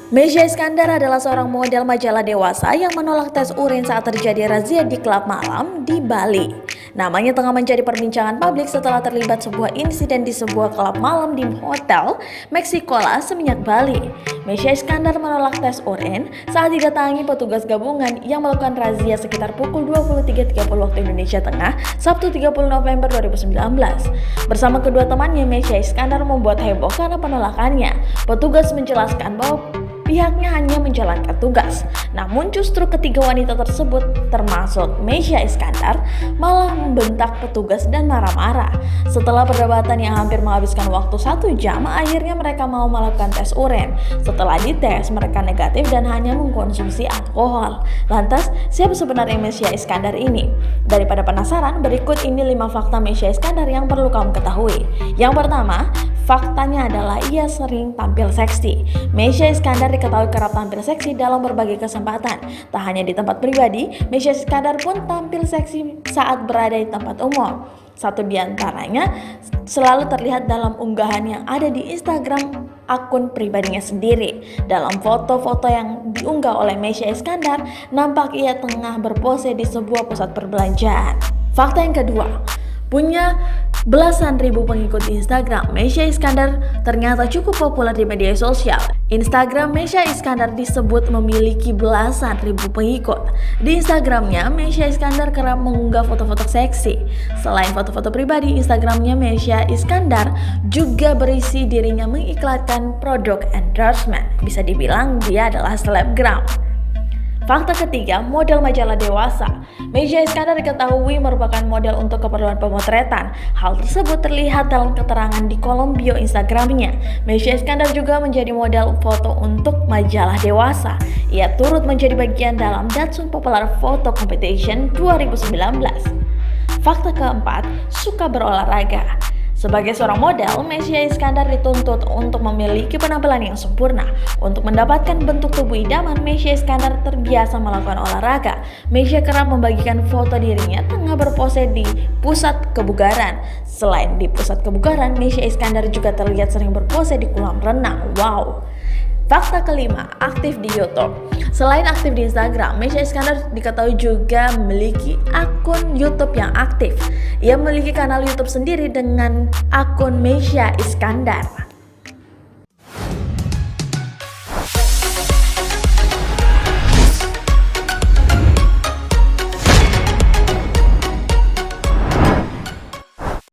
Mesya Iskandar adalah seorang model majalah dewasa yang menolak tes urin saat terjadi razia di klub malam di Bali. Namanya tengah menjadi perbincangan publik setelah terlibat sebuah insiden di sebuah klub malam di Hotel Meksikola Seminyak, Bali. Mesya Iskandar menolak tes urin saat didatangi petugas gabungan yang melakukan razia sekitar pukul 23.30 waktu Indonesia Tengah, Sabtu 30 November 2019. Bersama kedua temannya, Mesya Iskandar membuat heboh karena penolakannya. Petugas menjelaskan bahwa pihaknya hanya menjalankan tugas. Namun justru ketiga wanita tersebut, termasuk Mesya Iskandar, malah membentak petugas dan marah-marah. Setelah perdebatan yang hampir menghabiskan waktu 1 jam, akhirnya mereka mau melakukan tes urin. Setelah dites, mereka negatif dan hanya mengkonsumsi alkohol. Lantas, siapa sebenarnya Mesya Iskandar ini? Daripada penasaran, berikut ini 5 fakta Mesya Iskandar yang perlu kamu ketahui. Yang pertama, faktanya adalah ia sering tampil seksi. Mesya Iskandar diketahui kerap tampil seksi dalam berbagai kesempatan. Tak hanya di tempat pribadi, Mesya Iskandar pun tampil seksi saat berada di tempat umum. Satu di antaranya selalu terlihat dalam unggahan yang ada di Instagram akun pribadinya sendiri. Dalam foto-foto yang diunggah oleh Mesya Iskandar, nampak ia tengah berpose di sebuah pusat perbelanjaan. Fakta yang kedua, punya belasan ribu pengikut di Instagram. Mesya Iskandar ternyata cukup populer di media sosial. Instagram Mesya Iskandar disebut memiliki belasan ribu pengikut. Di Instagramnya, Mesya Iskandar kerap mengunggah foto-foto seksi. Selain foto-foto pribadi, Instagramnya Mesya Iskandar juga berisi dirinya mengiklankan produk endorsement. Bisa dibilang dia adalah selebgram. Fakta ketiga, model majalah dewasa. Mesya Iskandar diketahui merupakan model untuk keperluan pemotretan. Hal tersebut terlihat dalam keterangan di kolom bio Instagramnya. Mesya Iskandar juga menjadi model foto untuk majalah dewasa. Ia turut menjadi bagian dalam Datsun Popular Photo Competition 2019. Fakta keempat, suka berolahraga. Sebagai seorang model, Mesya Iskandar dituntut untuk memiliki penampilan yang sempurna. Untuk mendapatkan bentuk tubuh idaman, Mesya Iskandar terbiasa melakukan olahraga. Mesya kerap membagikan foto dirinya tengah berpose di pusat kebugaran. Selain di pusat kebugaran, Mesya Iskandar juga terlihat sering berpose di kolam renang. Wow! Fakta kelima, aktif di YouTube. Selain aktif di Instagram, Mesya Iskandar diketahui juga memiliki akun YouTube yang aktif. Ia memiliki kanal YouTube sendiri dengan akun Mesya Iskandar.